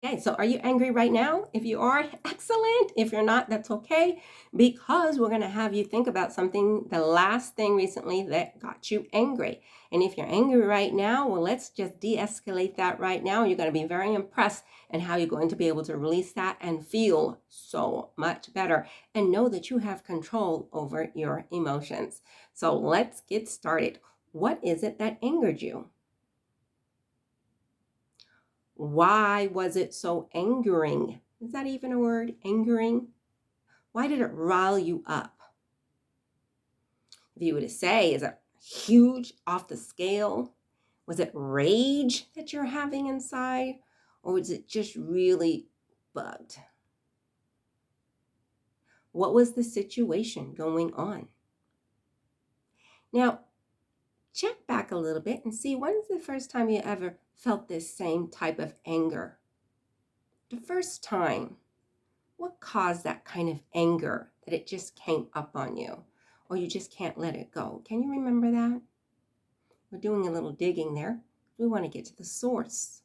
Okay, so are you angry right now? If you are, excellent. If you're not, that's okay, because we're going to have you think about something, the last thing recently that got you angry. And if you're angry right now, well, let's just de-escalate that right now. You're going to be very impressed and how you're going to be able to release that and feel so much better and know that you have control over your emotions. So let's get started. What is it that angered you? Why was it so angering? Is that even a word? Angering? Why did it rile you up? If you were to say, is it huge, off the scale? Was it rage that you're having inside? Or was it just really bugged? What was the situation going on? Now, check back a little bit and see, when is the first time you ever felt this same type of anger? The first time. What caused that kind of anger that it just came up on you, or you just can't let it go? Can you remember that? We're doing a little digging there. We want to get to the source.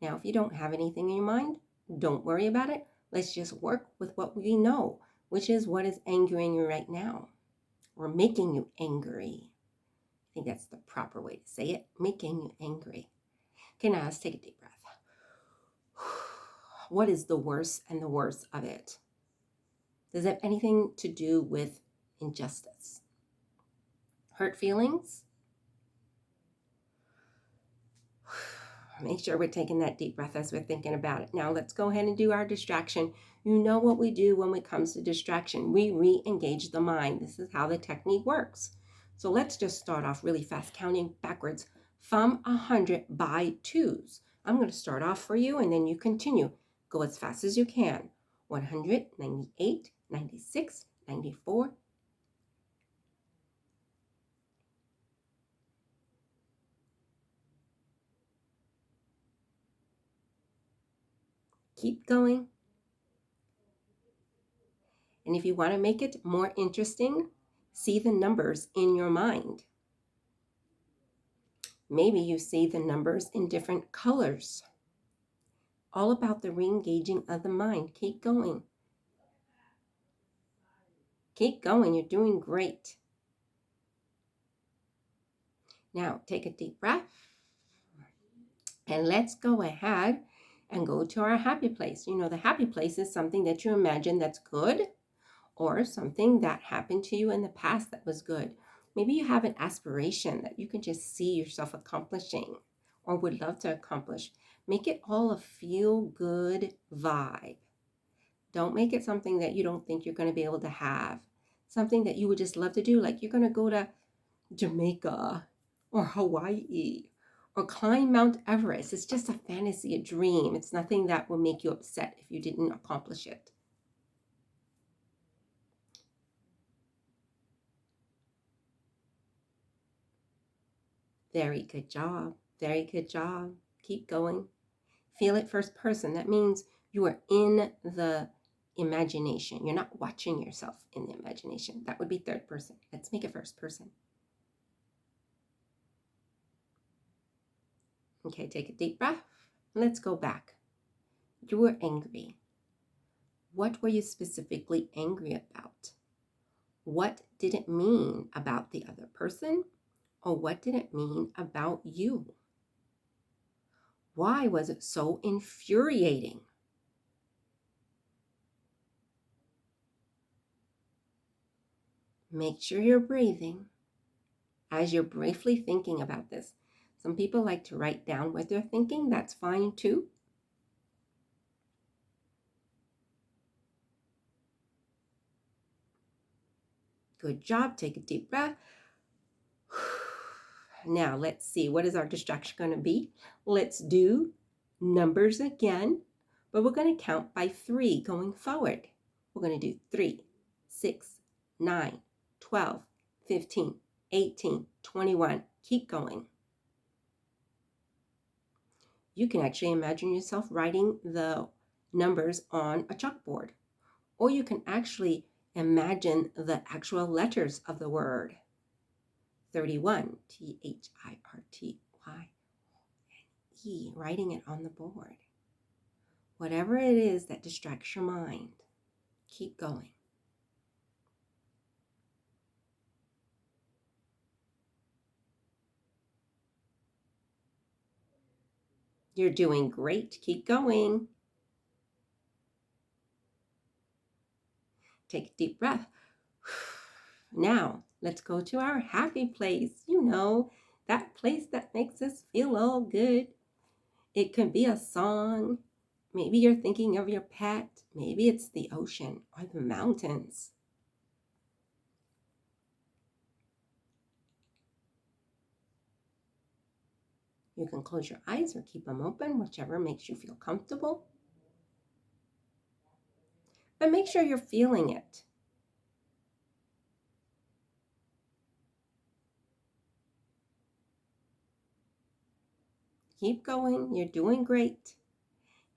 Now, if you don't have anything in your mind, don't worry about it. Let's just work with what we know, which is what is angering you right now, or making you angry. I think that's the proper way to say it, making you angry. Okay, now let's take a deep breath. What is the worst and the worst of it? Does it have anything to do with injustice? Hurt feelings? Make sure we're taking that deep breath as we're thinking about it. Now let's go ahead and do our distraction. You know what we do when it comes to distraction. We re-engage the mind. This is how the technique works. So let's just start off really fast, counting backwards from 100 by twos. I'm going to start off for you and then you continue. Go as fast as you can. 100, 98, 96, 94. Keep going. And if you want to make it more interesting, see the numbers in your mind. Maybe you see the numbers in different colors. All about the re-engaging of the mind. Keep going. Keep going. You're doing great. Now, take a deep breath. And let's go ahead and go to our happy place. You know, the happy place is something that you imagine that's good, or something that happened to you in the past that was good. Maybe you have an aspiration that you can just see yourself accomplishing or would love to accomplish. Make it all a feel-good vibe. Don't make it something that you don't think you're going to be able to have. Something that you would just love to do, like you're going to go to Jamaica or Hawaii or climb Mount Everest. It's just a fantasy, a dream. It's nothing that will make you upset if you didn't accomplish it. Very good job. Very good job. Keep going. Feel it first person. That means you are in the imagination. You're not watching yourself in the imagination. That would be third person. Let's make it first person. Okay, take a deep breath. Let's go back. You were angry. What were you specifically angry about? What did it mean about the other person? Or what did it mean about you? Why was it so infuriating? Make sure you're breathing as you're briefly thinking about this. Some people like to write down what they're thinking. That's fine too. Good job. Take a deep breath. Now let's see, what is our distraction going to be? Let's do numbers again, but we're going to count by 3 going forward. We're going to do 3, 6, 9, 12, 15, 18, 21. Keep going. You can actually imagine yourself writing the numbers on a chalkboard, or you can actually imagine the actual letters of the word. 31, Thirty-Y, writing it on the board. Whatever it is that distracts your mind, keep going. You're doing great. Keep going. Take a deep breath. Now, let's go to our happy place. That place that makes us feel all good. It could be a song. Maybe you're thinking of your pet. Maybe it's the ocean or the mountains. You can close your eyes or keep them open, whichever makes you feel comfortable. But make sure you're feeling it. Keep going. You're doing great.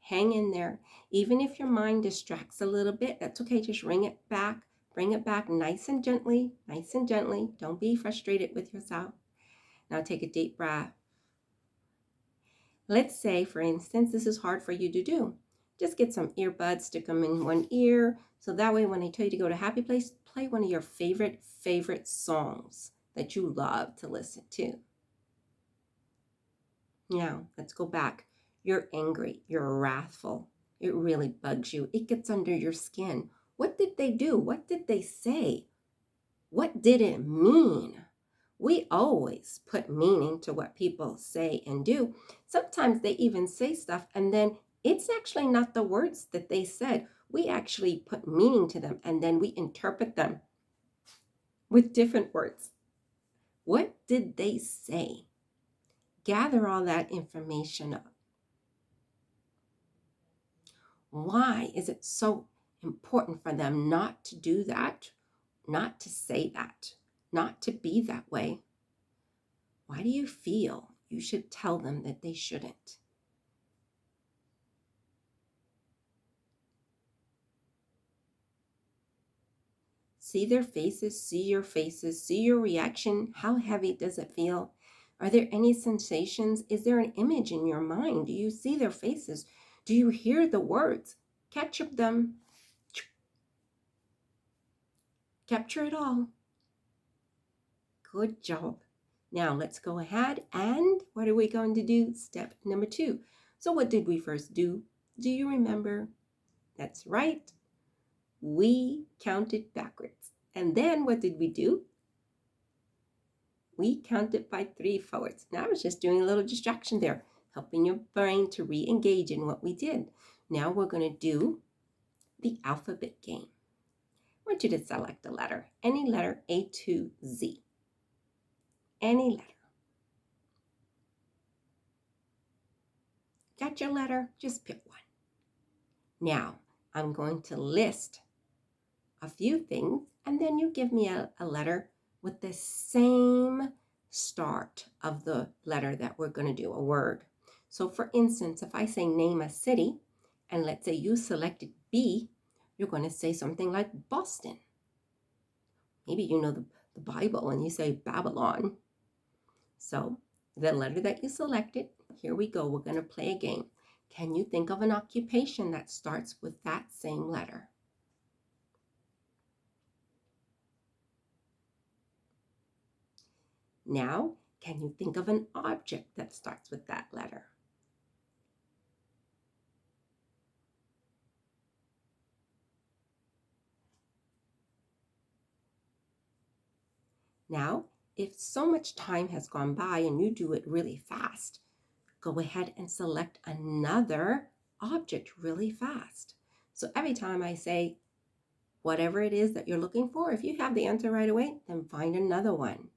Hang in there. Even if your mind distracts a little bit, that's okay. Just bring it back. Bring it back nice and gently. Nice and gently. Don't be frustrated with yourself. Now take a deep breath. Let's say, for instance, this is hard for you to do. Just get some earbuds, stick them in one ear. So that way when I tell you to go to happy place, play one of your favorite songs that you love to listen to. Now, let's go back. You're angry. You're wrathful. It really bugs you. It gets under your skin. What did they do? What did they say? What did it mean? We always put meaning to what people say and do. Sometimes they even say stuff and then it's actually not the words that they said. We actually put meaning to them and then we interpret them with different words. What did they say? Gather all that information up. Why is it so important for them not to do that, not to say that, not to be that way? Why do you feel you should tell them that they shouldn't? See their faces, see your faces, see your reaction. How heavy does it feel? Are there any sensations? Is there an image in your mind? Do you see their faces? Do you hear the words? Capture them. Capture it all. Good job. Now let's go ahead and what are we going to do? Step number 2. So what did we first do? Do you remember? That's right. We counted backwards. And then what did we do? We counted by 3 forwards. Now I was just doing a little distraction there, helping your brain to re-engage in what we did. Now we're going to do the alphabet game. I want you to select a letter, any letter A to Z. Any letter. Got your letter? Just pick one. Now, I'm going to list a few things, and then you give me a letter with the same start of the letter that we're going to do, a word. So for instance, if I say name a city, and let's say you selected B, you're going to say something like Boston. Maybe you know the Bible and you say Babylon. So the letter that you selected, here we go. We're going to play a game. Can you think of an occupation that starts with that same letter? Now, can you think of an object that starts with that letter? Now, if so much time has gone by and you do it really fast, go ahead and select another object really fast. So every time I say whatever it is that you're looking for, if you have the answer right away, then find another one.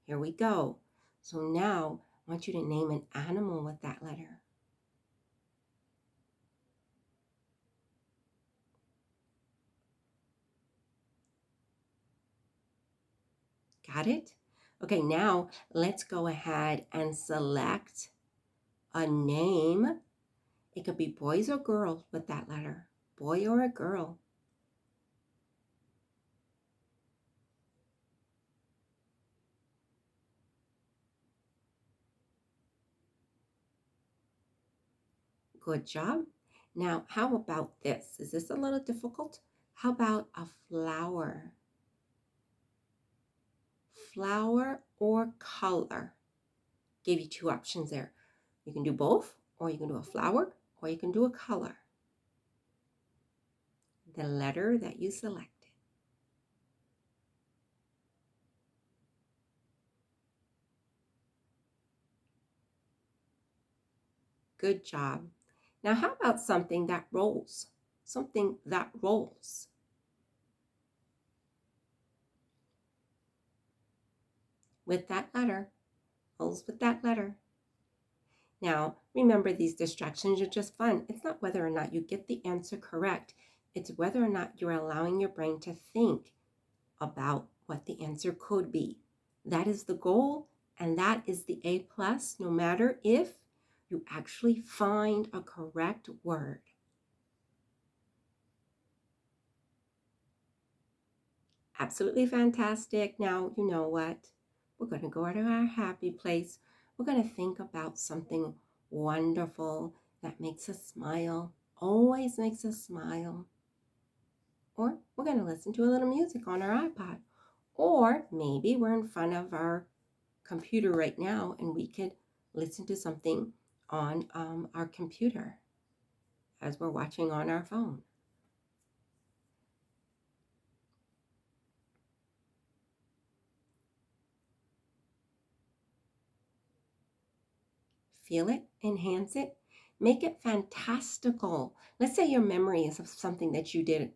Here we go. So now I want you to name an animal with that letter. Got it? Okay, now let's go ahead and select a name. It could be boys or girls with that letter. Boy or a girl. Good job. Now, how about this? Is this a little difficult? How about a flower? Flower or color? Give you two options there. You can do both, or you can do a flower, or you can do a color. The letter that you selected. Good job. Now, how about something that rolls? Something that rolls. With that letter. Rolls with that letter. Now, remember, these distractions are just fun. It's not whether or not you get the answer correct. It's whether or not you're allowing your brain to think about what the answer could be. That is the goal, and that is the A+, no matter if you actually find a correct word. Absolutely fantastic. Now, you know what? We're going to go to our happy place. We're going to think about something wonderful that makes us smile, always makes us smile. Or we're going to listen to a little music on our iPod. Or maybe we're in front of our computer right now and we could listen to something on our computer as we're watching on our phone. Feel it, enhance it, make it fantastical. Let's say your memory is of something that you did.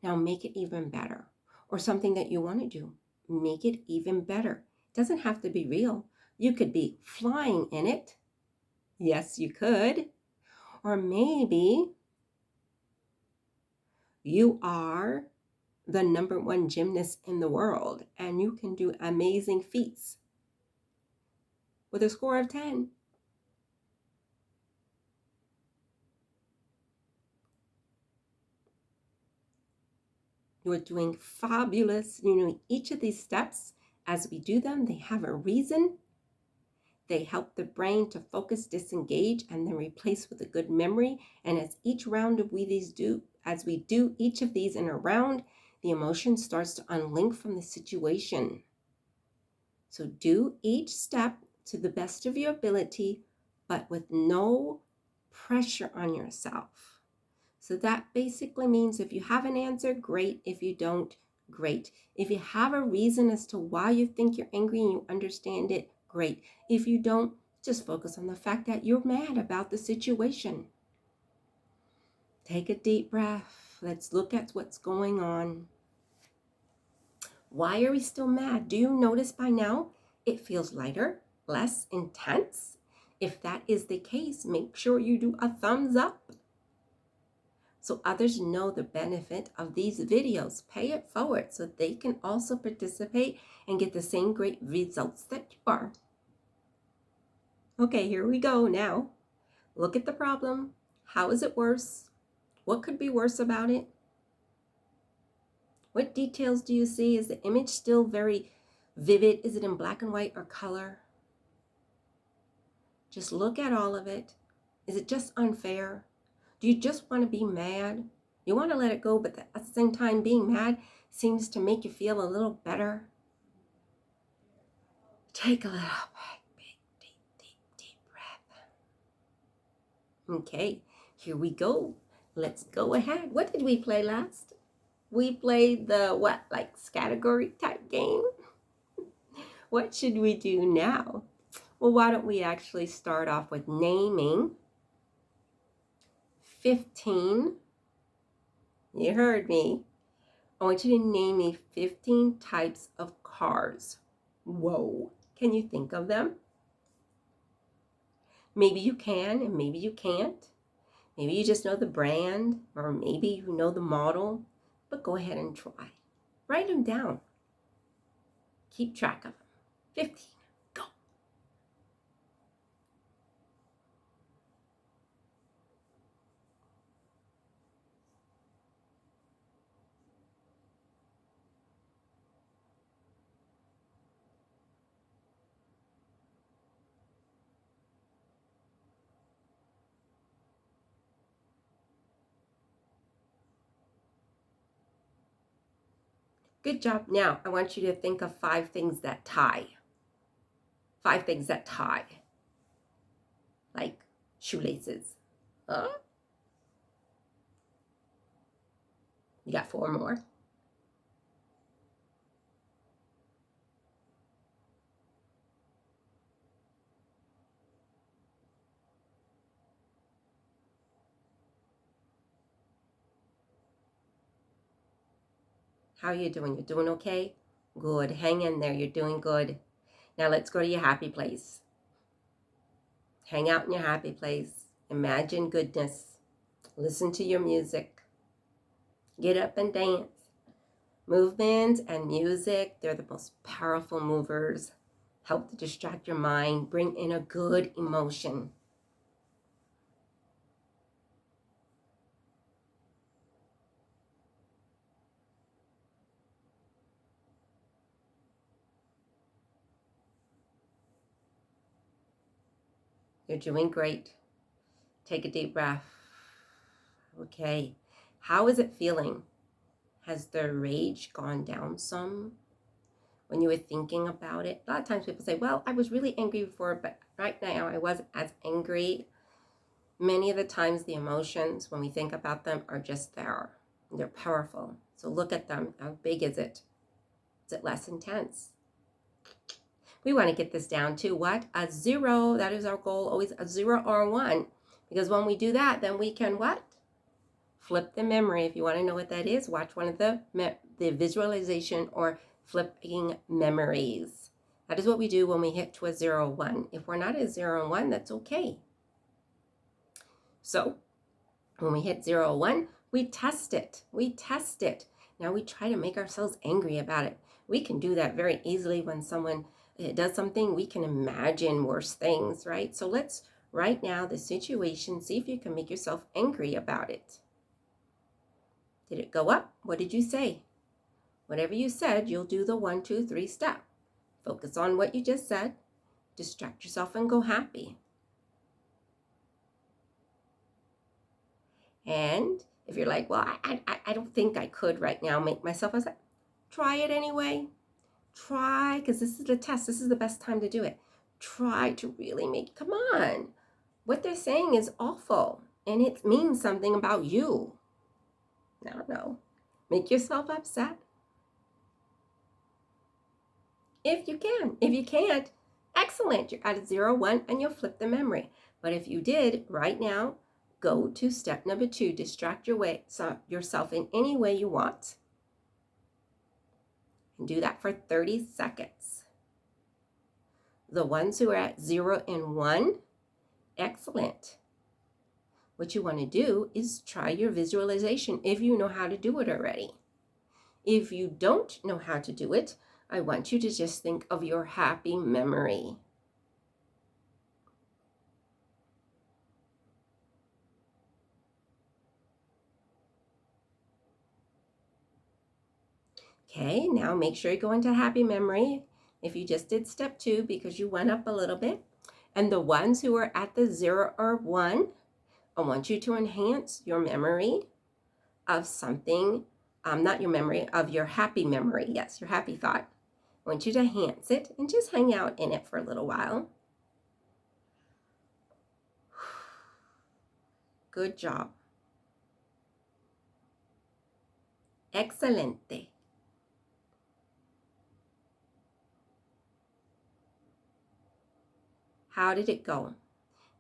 Now make it even better. Or something that you want to do. Make it even better. It doesn't have to be real. You could be flying in it. Yes, you could. Or maybe you are the #1 gymnast in the world and you can do amazing feats with a score of 10. You're doing fabulous. You know, each of these steps, as we do them, they have a reason. They help the brain to focus, disengage, and then replace with a good memory. And as each round of as we do each of these in a round, the emotion starts to unlink from the situation. So do each step to the best of your ability, but with no pressure on yourself. So that basically means if you have an answer, great. If you don't, great. If you have a reason as to why you think you're angry and you understand it, great. If you don't, just focus on the fact that you're mad about the situation. Take a deep breath. Let's look at what's going on. Why are we still mad? Do you notice by now it feels lighter, less intense? If that is the case, make sure you do a thumbs up so others know the benefit of these videos. Pay it forward so they can also participate and get the same great results that you are. Okay, here we go now. Look at the problem. How is it worse? What could be worse about it? What details do you see? Is the image still very vivid? Is it in black and white or color? Just look at all of it. Is it just unfair? Do you just want to be mad? You want to let it go, but at the same time, being mad seems to make you feel a little better. Take a little big, deep breath. Okay, here we go. Let's go ahead. What did we play last? We played the like category type game? What should we do now? Well, why don't we actually start off with naming 15. You heard me. I want you to name me 15 types of cars. Whoa. Can you think of them? Maybe you can and maybe you can't. Maybe you just know the brand or maybe you know the model, but go ahead and try. Write them down. Keep track of them. 15. Go. Good job. Now, I want you to think of 5 things that tie. 5 things that tie. Like shoelaces. Huh? You got 4 more. How are you doing? You're doing okay? Good. Hang in there. You're doing good. Now let's go to your happy place. Hang out in your happy place. Imagine goodness. Listen to your music. Get up and dance. Movement and music, they're the most powerful movers. Help to distract your mind. Bring in a good emotion. You're doing great. Take a deep breath. Okay. How is it feeling? Has the rage gone down some when you were thinking about it? A lot of times people say, well, I was really angry before, but right now I wasn't as angry. Many of the times the emotions, when we think about them, are just there. They're powerful. So look at them. How big is it? Is it less intense? We want to get this down to what? A 0. That is our goal, always a 0 or a 1. Because when we do that, then we can what? Flip the memory. If you want to know what that is, watch one of the visualization or flipping memories. That is what we do when we hit to a 0 or 1. If we're not at 0 and 1, that's okay. So when we hit 0 or 1, we test it. We test it. Now we try to make ourselves angry about it. We can do that very easily when someone does something. We can imagine worse things, right? So let's, right now, the situation, see if you can make yourself angry about it. Did it go up? What did you say? Whatever you said, you'll do the 1, 2, 3 step. Focus on what you just said. Distract yourself and go happy. And if you're like, well, I don't think I could right now make myself upset, try it anyway. Try, because this is the test. This is the best time to do it. Try to really make, come on. What they're saying is awful, and it means something about you. No. Make yourself upset. If you can. If you can't, excellent. You're at a 0, 1, and you'll flip the memory. But if you did, right now, go to step number 2. Distract yourself in any way you want. And do that for 30 seconds. The ones who are at 0 and 1, excellent. What you want to do is try your visualization if you know how to do it already. If you don't know how to do it, I want you to just think of your happy memory. Okay, now make sure you go into happy memory. If you just did step 2 because you went up a little bit. And the ones who are at the 0 or 1, I want you to enhance your memory of something, not your memory, of your happy memory. Yes, your happy thought. I want you to enhance it and just hang out in it for a little while. Good job. Excelente. How did it go?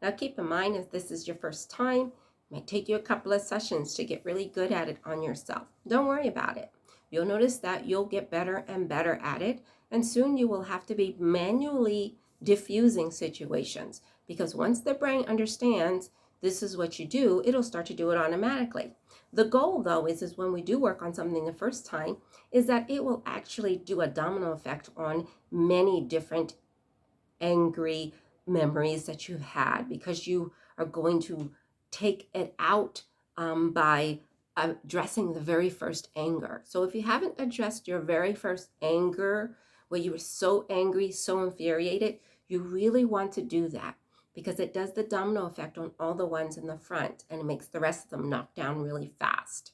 Now keep in mind, if this is your first time, it might take you a couple of sessions to get really good at it on yourself. Don't worry about it. You'll notice that you'll get better and better at it, and soon you will have to be manually diffusing situations, because once the brain understands this is what you do, it'll start to do it automatically. The goal, though, is when we do work on something the first time, is that it will actually do a domino effect on many different angry memories that you've had, because you are going to take it out by addressing the very first anger. So if you haven't addressed your very first anger, where you were so angry, so infuriated, you really want to do that, because it does the domino effect on all the ones in the front, and it makes the rest of them knock down really fast.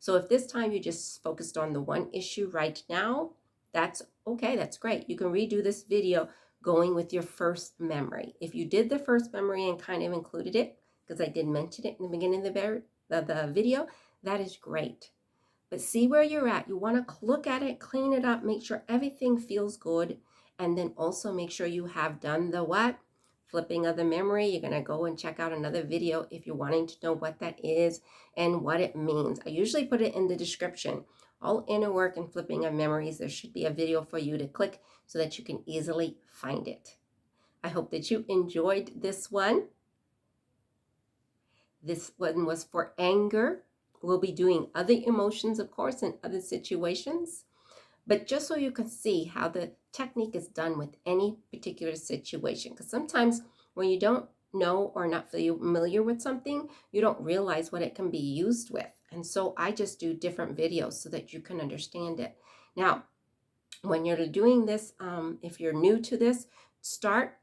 So if this time you just focused on the one issue right now, that's okay, that's great. You can redo this video going with your first memory. If you did the first memory and kind of included it, because I did mention it in the beginning of the video, that is great. But see where you're at. You want to look at it, clean it up, make sure everything feels good, and then also make sure you have done the what? Flipping of the memory. You're going to go and check out another video if you're wanting to know what that is and what it means. I usually put it in the description. All inner work and flipping of memories. There should be a video for you to click so that you can easily find it. I hope that you enjoyed this one. This one was for anger. We'll be doing other emotions, of course, in other situations. But just so you can see how the technique is done with any particular situation. Because sometimes when you don't know or not familiar with something, you don't realize what it can be used with. And so I just do different videos so that you can understand it. Now, when you're doing this, if you're new to this, start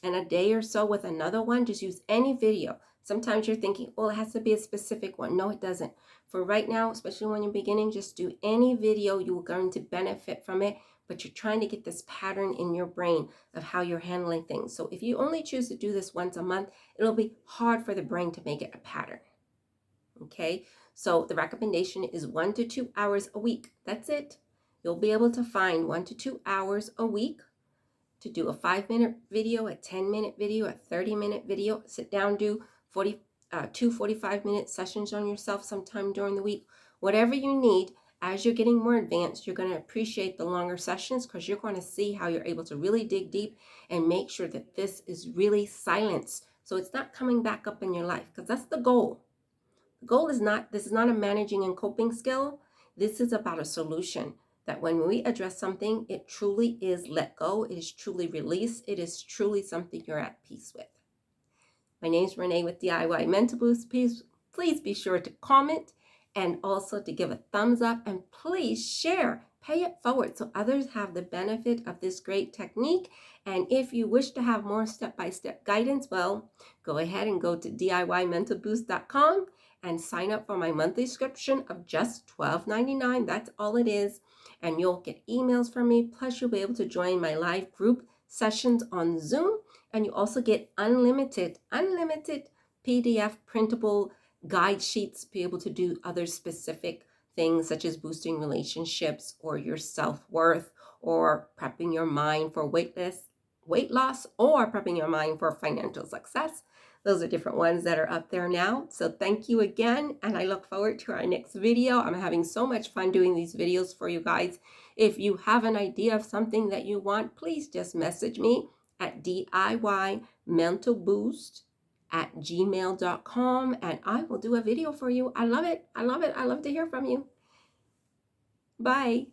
in a day or so with another one. Just use any video. Sometimes you're thinking, well, it has to be a specific one. No, it doesn't. For right now, especially when you're beginning, just do any video. You're going to benefit from it, but you're trying to get this pattern in your brain of how you're handling things. So if you only choose to do this once a month, it'll be hard for the brain to make it a pattern. Okay, so the recommendation is 1 to 2 hours a week. That's it. You'll be able to find 1 to 2 hours a week to do a 5-minute video, a 10-minute video, a 30-minute video. Sit down, do 2 45-minute sessions on yourself sometime during the week. Whatever you need. As you're getting more advanced, you're going to appreciate the longer sessions because you're going to see how you're able to really dig deep and make sure that this is really silenced. So it's not coming back up in your life, because that's the goal. The goal is not, this is not a managing and coping skill. This is about a solution. That when we address something, it truly is let go. It is truly release. It is truly something you're at peace with. My name is Renee with DIY Mental Boost. Please be sure to comment and also to give a thumbs up, and please share. Pay it forward so others have the benefit of this great technique. And if you wish to have more step-by-step guidance, well, go ahead and go to DIYmentalboost.com and sign up for my monthly subscription of just $12.99. That's all it is. And you'll get emails from me. Plus, you'll be able to join my live group sessions on Zoom. And you also get unlimited PDF printable guide sheets to be able to do other specific things such as boosting relationships or your self-worth or prepping your mind for weight loss or prepping your mind for financial success. Those are different ones that are up there now. So thank you again, and I look forward to our next video. I'm having so much fun doing these videos for you guys. If you have an idea of something that you want, please just message me at DIYmentalboost@gmail.com, and I will do a video for you. I love it. I love it. I love to hear from you. Bye.